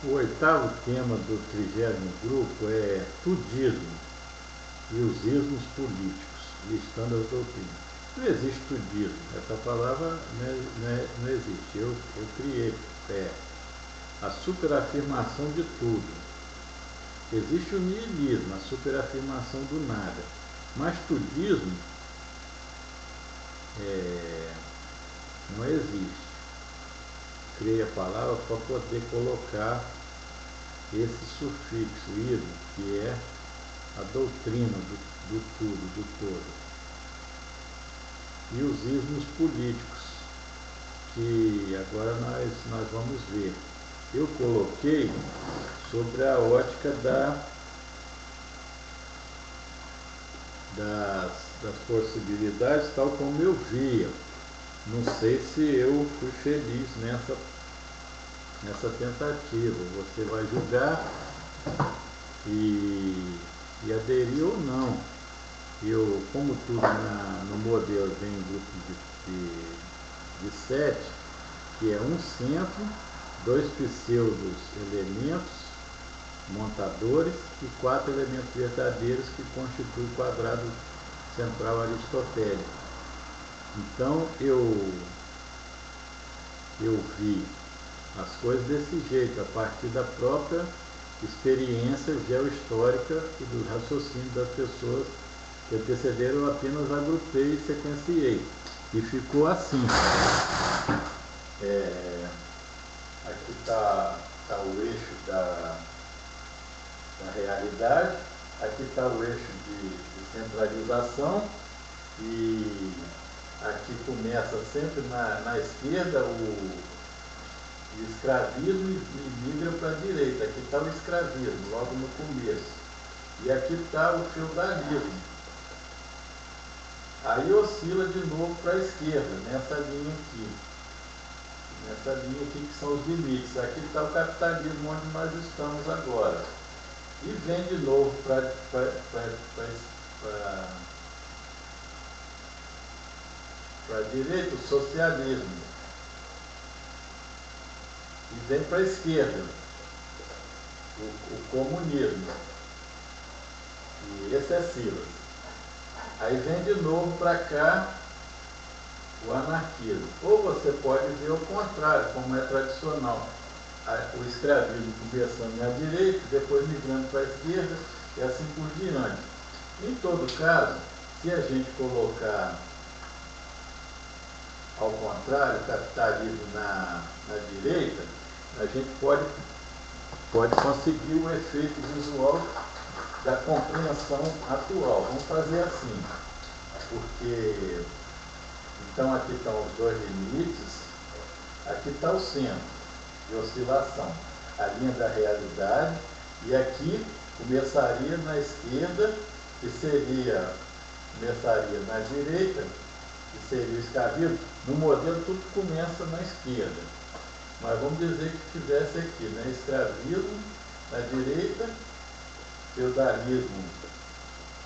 O oitavo tema do 30º grupo é tudismo e os ismos políticos, listando as doutrinas. Não existe tudismo, essa palavra não existe, eu criei, a superafirmação de tudo. Existe o niilismo, a superafirmação do nada, mas tudismo não existe. Criei a palavra para poder colocar esse sufixo, ismo, que é a doutrina do tudo, do todo. E os ismos políticos, que agora nós vamos ver. Eu coloquei sobre a ótica das possibilidades, tal como eu via. Não sei se eu fui feliz nessa tentativa. Você vai julgar e aderir ou não. Eu, como tudo no modelo vem em grupo de 7, que é um centro, 2 pseudos elementos montadores e 4 elementos verdadeiros que constituem o quadrado central aristotélico. Então eu vi as coisas desse jeito, a partir da própria experiência geohistórica e do raciocínio das pessoas que antecederam. Eu apenas agrupei e sequenciei. E ficou assim. Aqui está o eixo da realidade, aqui está o eixo de centralização, e aqui começa sempre na esquerda o escravismo e migra para a direita. Aqui está o escravismo, logo no começo. E aqui está o feudalismo. Aí oscila de novo para a esquerda, nessa linha aqui. Nessa linha aqui que são os limites. Aqui está o capitalismo, onde nós estamos agora. E vem de novo para a direita o socialismo. E vem para a esquerda o comunismo. E esse é Silas. Aí vem de novo para cá o anarquismo. Ou você pode ver o contrário, como é tradicional. O escravismo começando à direita, depois migrando para a esquerda e assim por diante. Em todo caso, se a gente colocar ao contrário, o capitalismo na direita, a gente pode conseguir o efeito visual da compreensão atual. Vamos fazer assim, porque então aqui estão os dois limites, aqui está o centro de oscilação, a linha da realidade, e aqui começaria na esquerda, que começaria na direita, que seria o escravismo. No modelo tudo começa na esquerda, mas vamos dizer que tivesse aqui, né? Escravismo na direita, feudalismo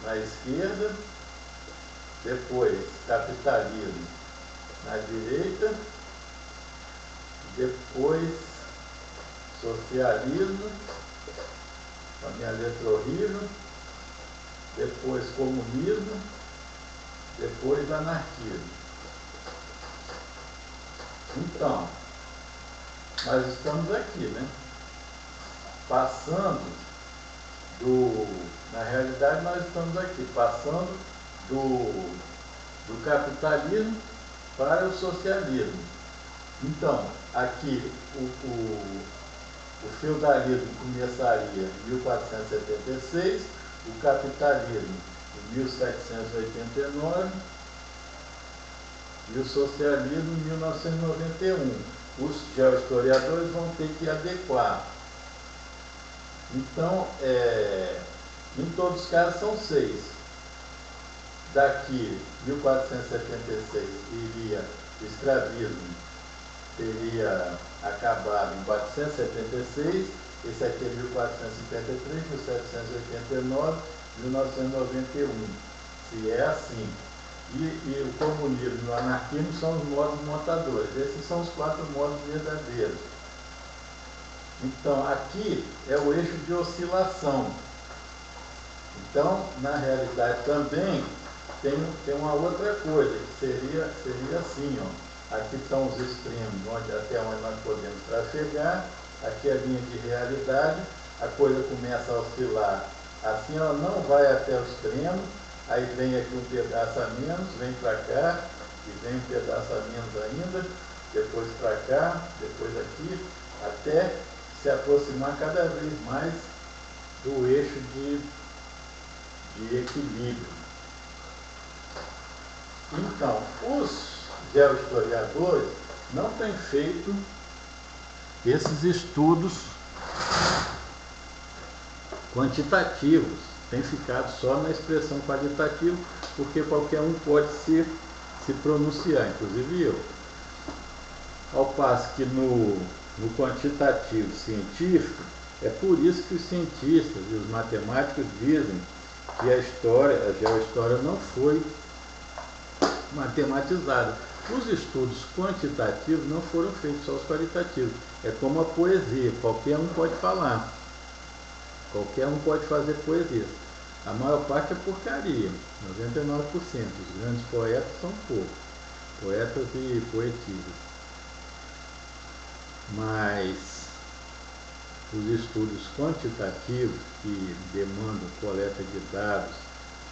na esquerda, depois capitalismo na direita, depois socialismo, a minha letra horrível, depois comunismo, depois anarquismo. Então, nós estamos aqui, né? Na realidade nós estamos aqui, passando do capitalismo para o socialismo. Então, aqui o feudalismo começaria em 1476, o capitalismo em 1789 e o socialismo em 1991. Os geohistoriadores vão ter que adequar. Então, em todos os casos são 6. Daqui, 1476, o escravismo teria acabado em 476, esse aqui é 1453, 1789, 1991. Se é assim. E o comunismo e o anarquismo são os modos montadores. Esses são os 4 modos verdadeiros. Então, aqui é o eixo de oscilação. Então, na realidade também tem uma outra coisa, que seria assim, ó. Aqui estão os extremos, até onde nós podemos trafegar, aqui é a linha de realidade, a coisa começa a oscilar. Assim ela não vai até o extremo, aí vem aqui um pedaço a menos, vem para cá, e vem um pedaço a menos ainda, depois para cá, depois aqui, até se aproximar cada vez mais do eixo de equilíbrio. Então, os geohistoriadores não têm feito esses estudos quantitativos, tem ficado só na expressão qualitativa, porque qualquer um pode se pronunciar, inclusive eu. Ao passo que no quantitativo científico, é por isso que os cientistas e os matemáticos dizem que a geohistória não foi matematizada. Os estudos quantitativos não foram feitos, só os qualitativos. É como a poesia, qualquer um pode falar, qualquer um pode fazer poesia. A maior parte é porcaria, 99%. Os grandes poetas são poucos, poetas e poetisas. Mas os estudos quantitativos, que demandam coleta de dados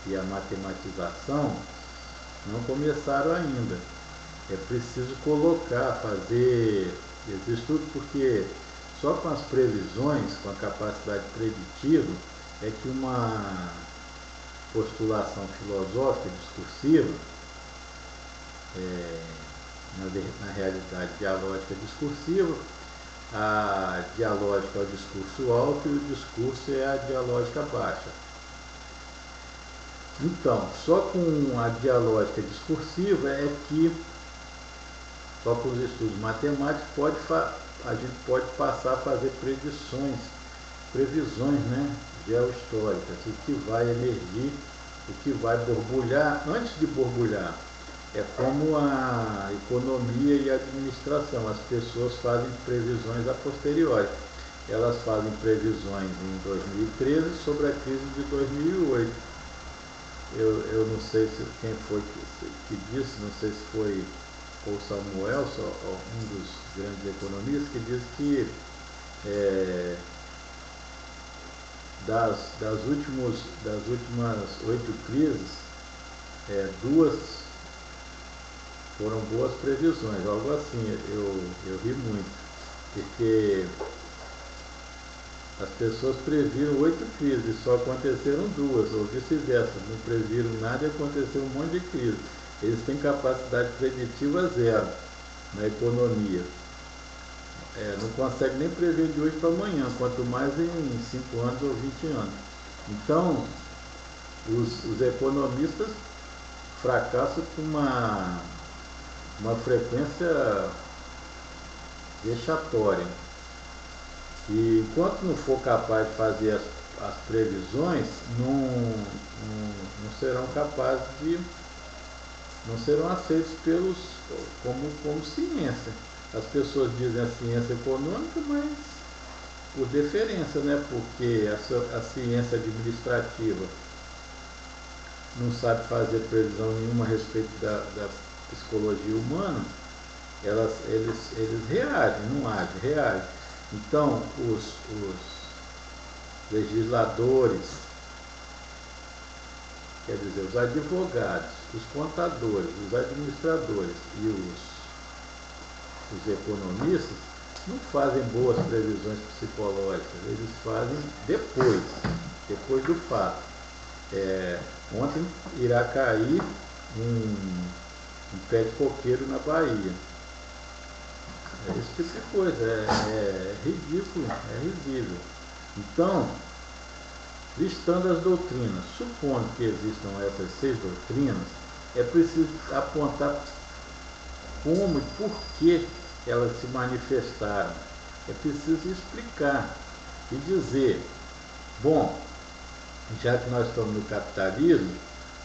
e a matematização, não começaram ainda. É preciso fazer esse estudo, porque só com as previsões, com a capacidade preditiva, é que uma postulação filosófica, discursiva, na realidade dialógica discursiva, a dialógica é o discurso alto e o discurso é a dialógica baixa. Então, só com a dialógica discursiva é que, só com os estudos matemáticos, a gente pode passar a fazer previsões, geohistóricas, o que vai emergir, o que vai borbulhar. Antes de borbulhar, é como a economia e a administração, as pessoas fazem previsões a posteriori. Elas fazem previsões em 2013 sobre a crise de 2008. Eu não sei quem foi que disse, não sei se foi Paul Samuelson, um dos grandes economistas, que disse que das últimas 8 crises, 2 foram boas previsões, algo assim. Eu ri muito, porque as pessoas previram 8 crises, só aconteceram 2, ou vice-versa, não previram nada e aconteceu um monte de crise. Eles têm capacidade preditiva 0 na economia. Não consegue nem prever de hoje para amanhã, quanto mais em 5 anos ou 20 anos. Então, os economistas fracassam com uma frequência vexatória. E enquanto não for capaz de fazer as previsões, não serão capazes não serão aceitos como ciência. As pessoas dizem a ciência econômica, mas por deferência, porque a ciência administrativa não sabe fazer previsão nenhuma a respeito da psicologia humana. Eles reagem, não agem, reagem. Então, os legisladores, quer dizer, os advogados, os contadores, os administradores e os economistas não fazem boas previsões psicológicas, eles fazem depois do fato. Ontem irá cair um pé de coqueiro na Bahia. Esse tipo de coisa, é ridículo, é risível. Então, listando as doutrinas, supondo que existam essas 6 doutrinas, é preciso apontar como e por que elas se manifestaram. É preciso explicar e dizer, bom, já que nós estamos no capitalismo,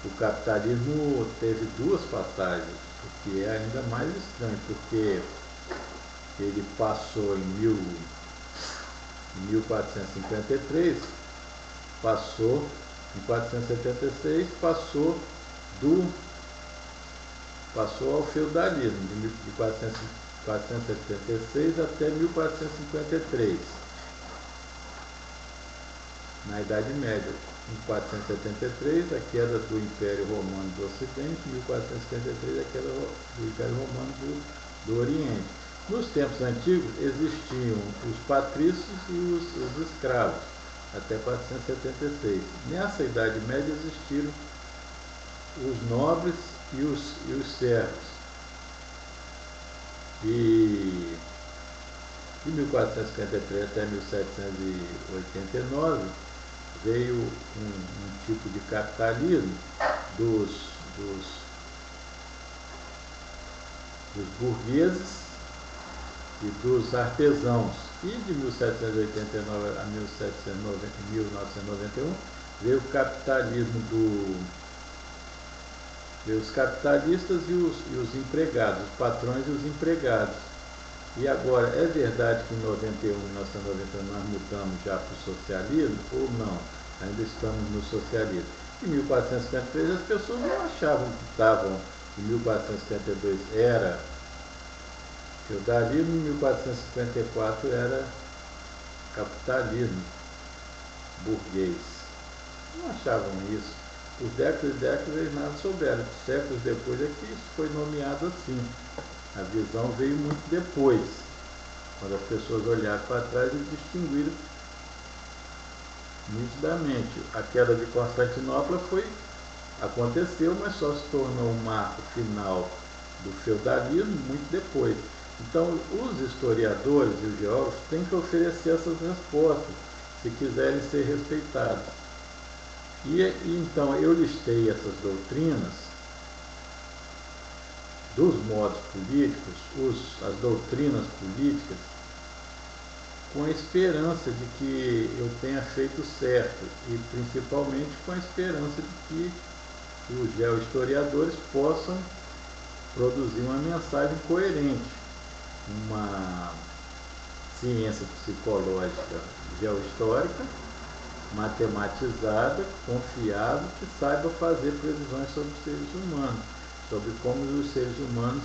o capitalismo teve 2 passagens, o que é ainda mais estranho, porque ele passou em Em 1453 passou, em 476 passou ao feudalismo, de 476 até 1453, na Idade Média. Em 473, a queda do Império Romano do Ocidente, em 1453, a queda do Império Romano do Oriente. Nos tempos antigos existiam os patrícios e os escravos, até 476. Nessa Idade Média existiram os nobres e os servos. E de 1453 até 1789 veio um tipo de capitalismo dos burgueses e dos artesãos. E de 1789 a 1991 veio o capitalismo veio os capitalistas e os empregados, os patrões e os empregados. E agora, é verdade que em 1991 nós mudamos já para o socialismo ou não? Ainda estamos no socialismo. Em 1453 as pessoas não achavam que estavam, em 1452 era feudalismo, em 1454 era capitalismo burguês. Não achavam isso. Por décadas e décadas eles nada souberam. Séculos depois é que isso foi nomeado assim. A visão veio muito depois, quando as pessoas olharam para trás e distinguiram nitidamente. A queda de Constantinopla aconteceu, mas só se tornou um marco final do feudalismo muito depois. Então, os historiadores e os geólogos têm que oferecer essas respostas, se quiserem ser respeitados. E então, eu listei essas doutrinas dos modos políticos, as doutrinas políticas, com a esperança de que eu tenha feito certo e principalmente com a esperança de que os geohistoriadores possam produzir uma mensagem coerente, uma ciência psicológica geohistórica, matematizada, confiável, que saiba fazer previsões sobre os seres humanos, sobre como os seres humanos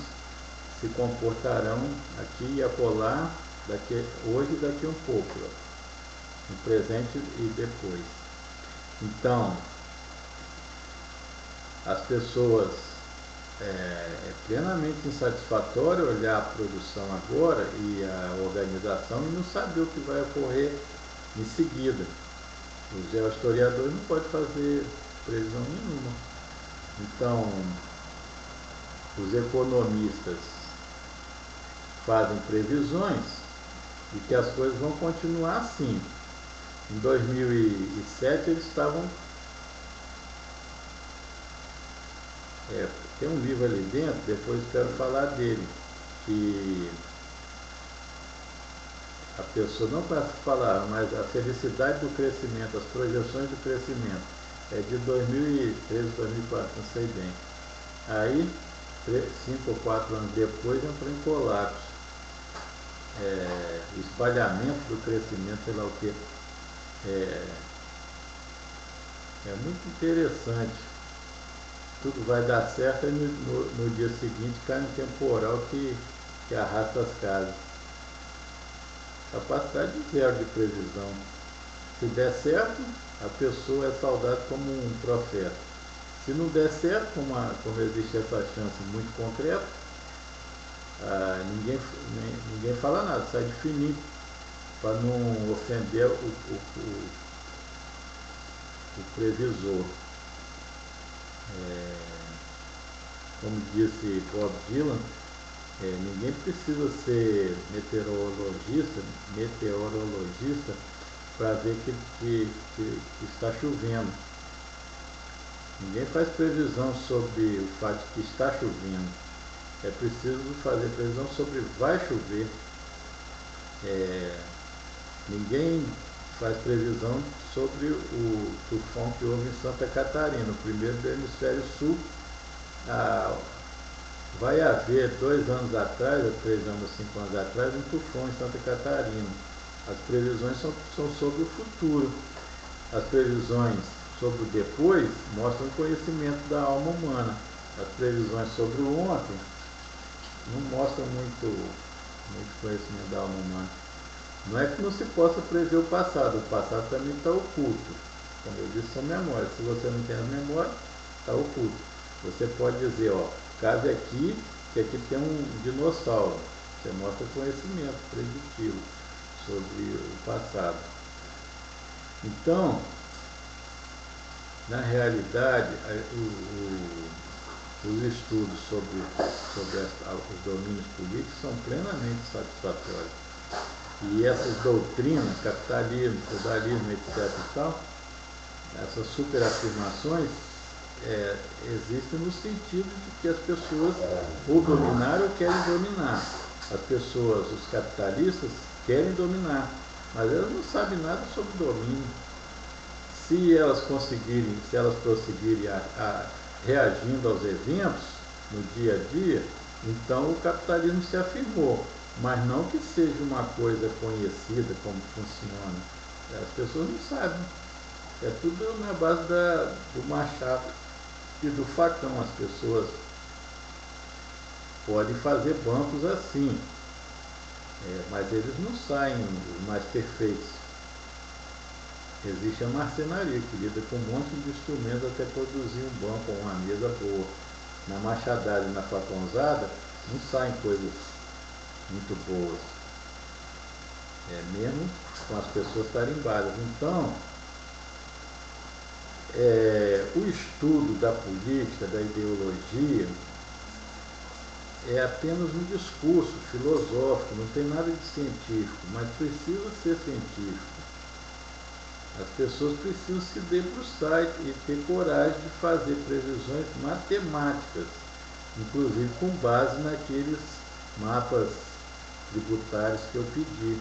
se comportarão aqui e acolá, hoje e daqui a um pouco, no presente e depois. Então, as pessoas, é plenamente insatisfatório olhar a produção agora e a organização e não saber o que vai ocorrer em seguida. O geohistoriador não pode fazer previsão nenhuma. Então, os economistas fazem previsões de que as coisas vão continuar assim. Em 2007 eles estavam... tem um livro ali dentro, depois quero falar dele, que a pessoa não para falar, mas a felicidade do crescimento, as projeções do crescimento, é de 2013, 2004, não sei bem. Aí, 5 ou 4 anos depois, entrou em colapso. Espalhamento do crescimento, sei lá o que. É muito interessante. Tudo vai dar certo e no dia seguinte cai um temporal que arrasta as casas. Capacidade zero de previsão. Se der certo, a pessoa é saudada como um profeta. Se não der certo, como existe essa chance muito concreta, ninguém fala nada, sai de fininho, para não ofender o previsor. Como disse Bob Dylan, ninguém precisa ser meteorologista para ver que está chovendo. Ninguém faz previsão sobre o fato de que está chovendo. É preciso fazer previsão sobre vai chover. Ninguém faz previsão sobre o tufão que houve em Santa Catarina, o primeiro do hemisfério sul. Vai haver 2 anos atrás, ou 3 anos, 5 anos atrás, um tufão em Santa Catarina. As previsões são sobre o futuro. As previsões sobre o depois mostram o conhecimento da alma humana. As previsões sobre o ontem não mostram muito conhecimento da alma humana. Não é que não se possa prever o passado também está oculto. Como eu disse, são memórias. Se você não tem a memória, está oculto. Você pode dizer, ó, case aqui, que aqui tem um dinossauro. Você mostra conhecimento preditivo sobre o passado. Então, na realidade, os estudos sobre os domínios políticos são plenamente satisfatórios. E essas doutrinas, capitalismo, feudalismo, etc. e tal, essas superafirmações existem no sentido de que as pessoas ou dominaram ou querem dominar. As pessoas, os capitalistas, querem dominar, mas elas não sabem nada sobre domínio. Se elas prosseguirem reagindo aos eventos no dia a dia, então o capitalismo se afirmou, mas não que seja uma coisa conhecida como funciona. As pessoas não sabem. É tudo na base do machado e do facão. As pessoas podem fazer bancos assim, mas eles não saem mais perfeitos. Existe a marcenaria, que lida com um monte de instrumentos até produzir um banco ou uma mesa boa. Na machadada e na facãozada não saem coisas muito boas. Mesmo com as pessoas tarimbadas. Então, o estudo da política, da ideologia, é apenas um discurso filosófico, não tem nada de científico, mas precisa ser científico. As pessoas precisam se debruçar e ter coragem de fazer previsões matemáticas, inclusive com base naqueles mapas tributários que eu pedi.